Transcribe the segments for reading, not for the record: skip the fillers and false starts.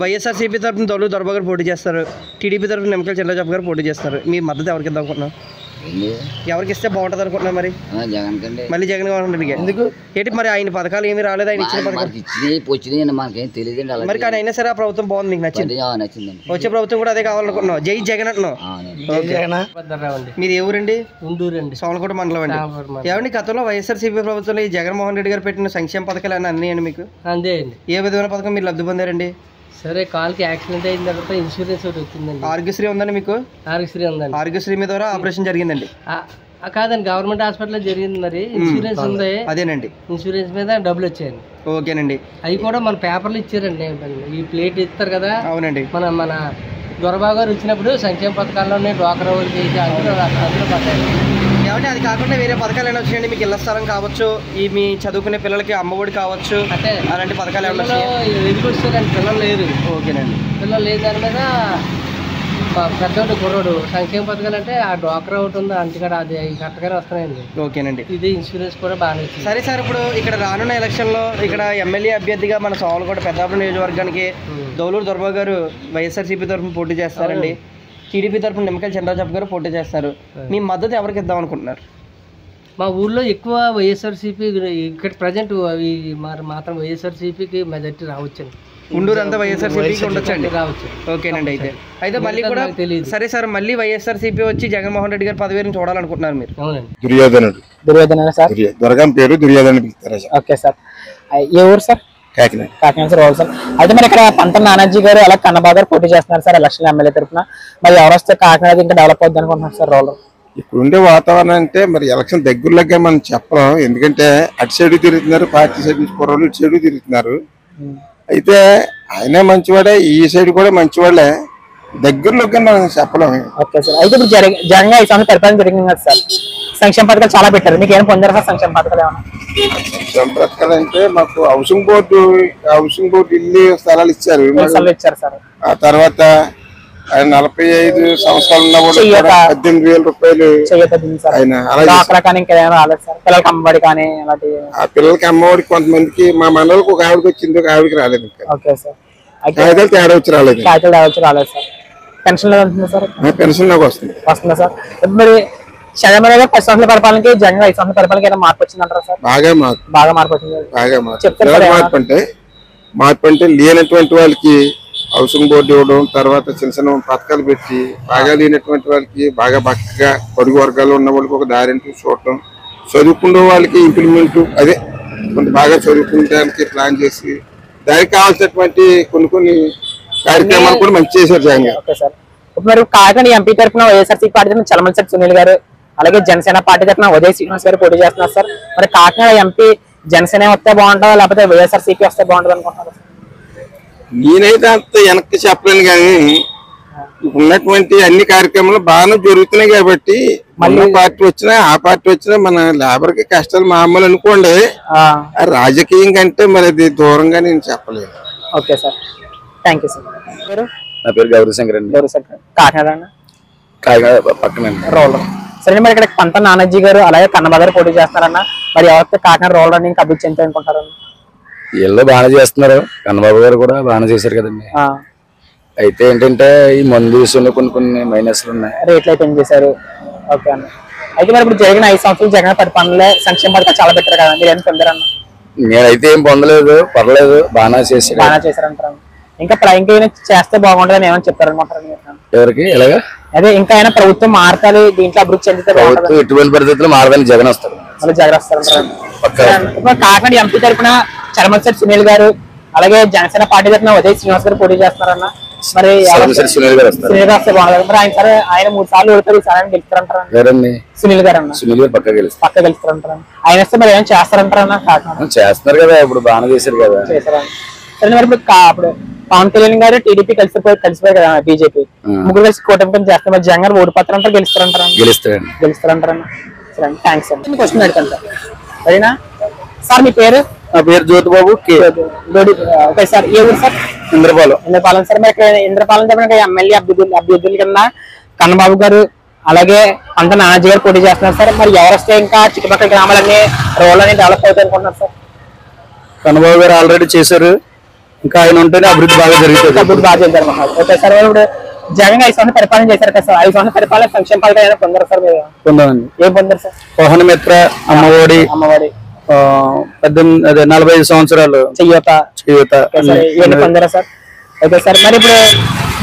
వైఎస్ఆర్సీపీ తరఫున దొల్లు దొరబాబు గారు పోటీ చేస్తారు, టీడీపీ తరఫున నిమ్మకాయల చిన్నరాజప్ప గారు పోటీ చేస్తారు. మీ మద్దతు ఎవరికి ఇద్దాం అనుకుంటున్నాం? ఎవరికి ఇస్తే బాగుంటుంది అనుకుంటున్నాం? మరి మళ్ళీ జగన్ రెడ్డికి ఎందుకు ఏంటి మరి? ఆయన పథకాలు ఏమి రాలేదు, ఆయన ఇచ్చిన పథకాలు మరి. కానీ అయినా సరే ఆ ప్రభుత్వం బాగుంది, నీకు నచ్చింది? వచ్చే ప్రభుత్వం కూడా అదే కావాలనుకుంటున్నాం. జై జగన్ అంటున్నాం. మీరు ఏ ఊరండి? గుంటూరు అండి, సోమలకోట మండలం అండి. ఏమండి గతంలో వైఎస్ఆర్సీపీ ప్రభుత్వంలో ఈ జగన్మోహన్ రెడ్డి గారు పెట్టిన సంక్షేమ పథకాలు అన్నీ అన్నాయండి మీకు? అంతే అండి. ఏ విధమైన పథకం మీరు లబ్ధి పొందారండి? సరే, కాల్కి యాక్సిడెంట్ అయిన తర్వాత ఇన్సూరెన్స్ ఒకటి వచ్చిందండి. ఆరోగ్యశ్రీ ఉందండి మీకు? ఆరోగ్యశ్రీ ఉందండి. ఆరోగ్యశ్రీ మీ ద్వారా ఆపరేషన్ జరిగిందండి? కాదండి, గవర్నమెంట్ హాస్పిటల్లో జరిగింది. మరి ఇన్సూరెన్స్ ఉంది. అదేనండి, ఇన్సూరెన్స్ మీద డబ్బులు వచ్చాయండి. ఓకేనండి. అవి కూడా మన పేపర్లు ఇచ్చారండి. ఈ ప్లేట్ ఇస్తారు కదా. అవునండి. మన దొరబాబు గారు వచ్చినప్పుడు సంక్షేమ పథకాల్లోనే డ్వాక్రా వాళ్ళకి అందులో పడ్డాయి. ఏమంటే అది కాకుండా వేరే పథకాలు ఏమైనా వచ్చాయండి మీకు? ఇళ్ల స్థలం కావచ్చు, ఈ మీ చదువుకునే పిల్లలకి అమ్మఒడి కావచ్చు, అంటే అలాంటి పథకాలు ఏమైనా వచ్చాయండి? పిల్లలు లేదు. ఓకేనండి. పిల్లలు లేదు దాని మీద పెద్దోడు కుర్రోడు సంక్షేమ పథకాలు అంటే ఆ డ్వాక్రా ఒకటి ఉంది, అంతకడ అది కరెక్ట్గానే వస్తున్నాయండి. ఓకేనండి. ఇది ఇన్సూరెన్స్ కూడా బాగానే వచ్చింది. సరే సార్, ఇప్పుడు ఇక్కడ రానున్న ఎలక్షన్లో ఇక్కడ ఎమ్మెల్యే అభ్యర్థిగా మన సోమలకోట పెద్దాపురం నియోజకవర్గానికి దొల్లూరు దొరబాబు గారు వైఎస్ఆర్సీపీ తరఫున పోటీ చేస్తారండి. టీడీపీ తరఫున నిమ్మకాయల చిన్నరాజప్ప గారు పోటీ చేస్తారు. మీ మద్దతు ఎవరికి ఇద్దాం అనుకుంటున్నారు? మా ఊళ్ళో ఎక్కువ వైఎస్ఆర్సీపీ, ఇక్కడ ప్రజెంట్ మాత్రం వైఎస్ఆర్సీపీకి మెజార్టీ రావచ్చండి. గుంటూరు అంతా వైఎస్ఆర్సీపీకి ఉండొచ్చండి, రావచ్చు. ఓకేనండి. అయితే మళ్ళీ కూడా తెలియదు. సరే సార్, మళ్ళీ వైఎస్ఆర్సీపీ వచ్చి జగన్మోహన్ రెడ్డి గారి పదవిని చూడాలనుకుంటున్నారు మీరు? అవునండి. దుర్యోధన సార్, దుర్గం పేరు దుర్యోధన. Okay sir. ఏ ఊరు సార్? కాకినాడ సార్. సార్ అయితే మరి ఇక్కడ పంత నానాజీ గారు అలా కన్నబాబు గారు పోటీ చేస్తున్నారు సార్ ఎలక్షన్ ఎమ్మెల్యే తరఫున. మరి ఎవరు వస్తే కాకినాడ ఇంకా డెవలప్ అవుద్ది అనుకుంటున్నారు సార్ రోల్? ఇప్పుడు ఉండే వాతావరణం అంటే మరి ఎలక్షన్ దగ్గరలోగా మనం చెప్పలేం. ఎందుకంటే అటు సైడ్ తిరుగుతున్నారు, పార్టీ సైడ్ నుంచి కుర్రోళ్ళు ఇటు సైడ్ తిరుగుతున్నారు. అయితే ఆయనే మంచివాడే, ఈ సైడ్ కూడా మంచివాళ్ళే, దగ్గరలోకి మనం చెప్పలేము. Okay sir. అయితే ఇప్పుడు జగన్ 5 సంవత్సరాలు పరిపాలన జరిగింది కదా సార్, సంక్షేమ పథకాలు చాలా పెట్టారు. మీకు ఏమైనా పొందారు సార్ సంక్షేమ పథకాలు ఏమన్నా? సంక్షేమ పథకాలు అంటే మాకు హౌసింగ్ బోర్డు ఇల్లు స్థలాలు ఇచ్చారు సార్. ఆ తర్వాత 45 సంవత్సరాలు ఉన్న కూడా 18,000 రూపాయలు ఆయన. పిల్లలకి అమ్మఒడి కానీ ఆ పిల్లలకి అమ్మఒడి కొంతమందికి మా మండలికి ఒక ఆవిడకి వచ్చింది, ఒక ఆవిడకి రాలేదు. కాగితాలు తేడా వచ్చి రాలేదు. Sir pension sir? పెన్షన్ నాకు వస్తుందా సార్? మరి చంద్రబాబు గారు 10 సంవత్సరాల పరిపాలనకి జగన్ 5 సంవత్సరాల పరిపాలనకి ఏమైనా మార్పు వచ్చిందంటారా సార్? బాగా మార్పు వచ్చింది. మార్పు అంటే లేనటువంటి వాళ్ళకి హౌసింగ్ బోర్డు ఇవ్వడం, తర్వాత చిన్న చిన్న పథకాలు పెట్టి బాగా లేనటువంటి వాళ్ళకి బాగా పక్కగా పొరుగు వర్గాల్లో ఉన్న వాళ్ళకి ఒక దారిని చూడటం, చదువుకునే వాళ్ళకి ఇంప్లిమెంట్ అదే కొంత బాగా చదువుకోవడానికి ప్లాన్ చేసి దానికి కావాల్సినటువంటి కొన్ని కార్యక్రమాలు కూడా మంచి చేశారు జగన్ గారు. మరి కాకినాడ ఎంపీ తరఫున వైఎస్ఆర్సీపీ పార్టీ తరఫున చలమలశెట్టి సునీల్ గారు, అలాగే జనసేన పార్టీ తరఫున ఉదయ్ శ్రీనివాస్ గారు పోటీ చేస్తున్నారు సార్. మరి కాకినాడ ఎంపీ జనసేన వస్తే బాగుంటుందా లేకపోతే వైఎస్ఆర్సీపీ వస్తే బాగుంటుంది అనుకుంటున్నారు? నేనైతే అంత వెనక్కి చెప్పలేను, కానీ ఉన్నటువంటి అన్ని కార్యక్రమాలు బాగానే జరుగుతున్నాయి కాబట్టి మళ్ళీ పార్టీ వచ్చినా ఆ పార్టీ వచ్చినా మన లేబర్ కి కష్టాలు మామూలు అనుకోండి. రాజకీయం కంటే మరి అది దూరంగా నేను చెప్పలేను. Okay sir, thank you sir. నా పేరు గౌరీశంకర్ అండి. కాకినాడ పక్కన రోల్. సరే, మరి ఇక్కడ పంత నానాజీ గారు అలాగే కన్నబాబు గారు పోటీ చేస్తున్నారన్న, మరి ఎవరితో కాకినాడ రోల్ రన్నింగ్ అభివృద్ధి చెందుతాయి అనుకుంటారు? వీళ్ళు బాగానే చేస్తున్నారు, కన్నబాబు గారు కూడా బాగానే చేశారు కదండి. అయితే ఏంటంటే ఈ మందు విషయంలో కొన్ని మైనస్లు ఉన్నాయి, రేట్లు అయితే ఏం చేశారు. ఓకే అన్న. అయితే మరి ఇప్పుడు జరిగిన 5 సంవత్సరాలు జగన్ పరిపాలనలో సంక్షేమ పథకాలు చాలా పెట్టారు కదా, మీరు ఏం పొందారన్న? నేనైతే ఏం పొందలేదు, పర్లేదు, బాగానే చేశారంటారు. ఇంకా ఏమైనా చేస్తే బాగుంటుందని ఏమైనా చెప్తారనుకుంటారు? ఎవరికి ఎలాగా? అదే ఇంకా అయినా ప్రభుత్వం మారుతారు, దీంట్లో అభివృద్ధి చెందితే ఎటువంటి పరిస్థితుల్లో మారదని జగన్ వస్తారు. జగన్ వస్తారంటారు. కాకినాడ ఎంపీ తరఫున చలమలశెట్టి సునీల్ గారు, అలాగే జనసేన పార్టీ తరఫున ఉదయ్ శ్రీనివాస్ గారు పోటీ చేస్తున్నారన్న. మరి సునీల్ గారు వస్తారు. వస్తే బాగుంటుంది. మరి ఆయన 3 సార్లు ఓడిపోయి ఈసారి గెలుస్తారంటారు. సునీల్ గారు అన్న సునీల్ గారు పక్క గెలుస్తారంటారు. ఆయన వస్తే మరి ఏమైనా చేస్తారంటారన్న? కాకినాడ చేస్తున్నారు కదా, ఇప్పుడు బాగానే చేశారు కదా. సరే, మరి ఇప్పుడు పవన్ కళ్యాణ్ గారు టీడీపీ కలిసిపోయారు కదా, బీజేపీ ముగ్గురు కలిసి కూటమి చేస్తారు. మరి జగన్ ఓడిపోతారంటారు, గెలుస్తారంటారన్న? సరే, థ్యాంక్స్ అండి. క్వశ్చన్ అడుగుతాను సార్, సరేనా సార్? మీ పేరు? నా పేరు జ్యోతిబాబు. ఓకే సార్, ఏ ఊరు సార్? ఇంద్రపాలెం సార్. మరి ఇక్కడ ఇంద్రపాలెం తరపున ఎమ్మెల్యే అభ్యర్థుల కింద కన్నబాబు గారు అలాగే పంత నానాజీ గారు పోటీ చేస్తున్నారు సార్. మరి ఎవరు వస్తే ఇంకా చుట్టుపక్కల గ్రామాలన్నీ రోడ్లన్నీ డెవలప్ అవుతాయి అనుకుంటున్నారు సార్? కన్నబాబు గారు ఆల్రెడీ చేశారు, ఇంకా ఆయన ఉంటేనే అభివృద్ధి బాగా జరుగుతుంది. అభివృద్ధి బాగా చేద్దాం. ఓకే సార్, ఇప్పుడు జగన్ 5 సంవత్సరాలు పరిపాలన చేశారు కదా సార్, 5 సంవత్సరాల పరిపాలన సంక్షేమ పథకాలు ఏమైనా పొందారు సార్ మీరు? పొందామండి. ఏం పొందారు సార్? వాహన మిత్ర, అమ్మఒడి, 45 సంవత్సరాలు చేయూత ఇవన్నీ పొందారా సార్? ఓకే సార్, మరి ఇప్పుడు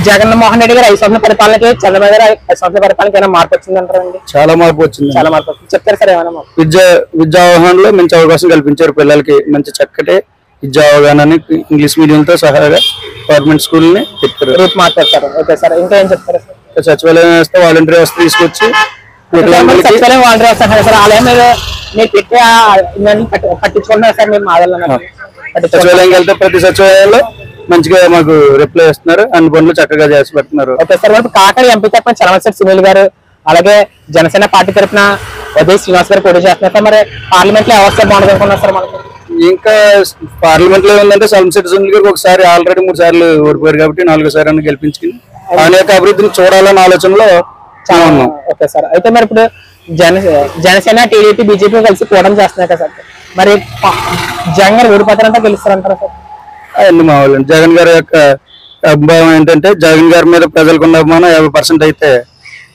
జగన్మోహన్ రెడ్డి గారు 5 సంవత్సరాల పరిపాలనకి చంద్రబాబు గారు 5 సంవత్సరాల పరిపాలనకి ఏమైనా మార్పు వచ్చిందంటారండి? చాలా మార్పు వచ్చింది. చాలా మార్పు వచ్చింది. చెప్తారు సార్ ఏమైనా? విద్యా అవగాహనలో మంచి అవకాశం కల్పించారు పిల్లలకి. మంచి చక్కటి విద్యా అవగాహన ఇంగ్లీష్ మీడియంతో సహా గవర్నమెంట్ స్కూల్ ని పెట్టారు. రూట్ మార్చారు సార్. ఓకే సార్, ఇంకా ఏం చెప్తారు సార్? సచివాలయం వ్యవస్థ, వాలంటీర్ వ్యవస్థ తీసుకొచ్చి సచివాలయం వాలంటీర్ వ్యవస్థ అంటారు సార్, ఆలయం మీద మీరు పెట్టే పట్టించుకుంటున్నారు సార్ మీరు మాదల్లో? సచివాలయంకి వెళ్తే ప్రతి సచివాలయంలో మంచిగా మాకు రిప్లై ఇస్తున్నారు, అన్ని పనులు చక్కగా చేసి పెడుతున్నారు. ఓకే సార్, మరి కాకినాడ ఎంపీ తరఫున చలమశెట్టి సునీల్ గారు, అలాగే జనసేన పార్టీ తరఫున ఉదయ్ శ్రీనివాస్ గారు పోటీ చేస్తున్నారు సార్, మరి పార్లమెంట్ లో ఎవరు సార్ బాగుంటుంది అనుకున్నారు సార్? మనకి ఇంకా పార్లమెంట్ లో ఏంటంటే చలమశెట్టి సునీల్ గారికి ఒకసారి ఆల్రెడీ 3 సార్లు ఓడిపోయారు కాబట్టి 4వ సారి గెలిపించుకుని ఆయన యొక్క అభివృద్ధిని చూడాలన్న ఆలోచనలో చాలా ఉన్నాం. ఓకే సార్, అయితే మరి ఇప్పుడు జనసేన, టీడీపీ, బీజేపీ కలిసి కూటమి చేస్తున్నాయి కదా సార్, మరి జగన్ గారు ఓడిపోతారంటే గెలుస్తారంటారా సార్? అవన్నీ మామూలు. జగన్ గారి యొక్క అభిప్రాయం ఏంటంటే జగన్ గారి మీద ప్రజలకు ఉన్న అభిమానం 50% అయితే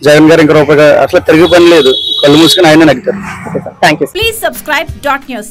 జగన్ గారు ఇంకా రూపాయి అసలు తిరిగి పని లేదు, కళ్ళు మూసుకుని ఆయన నగ్గుతారు. Thank you. Please subscribe .news.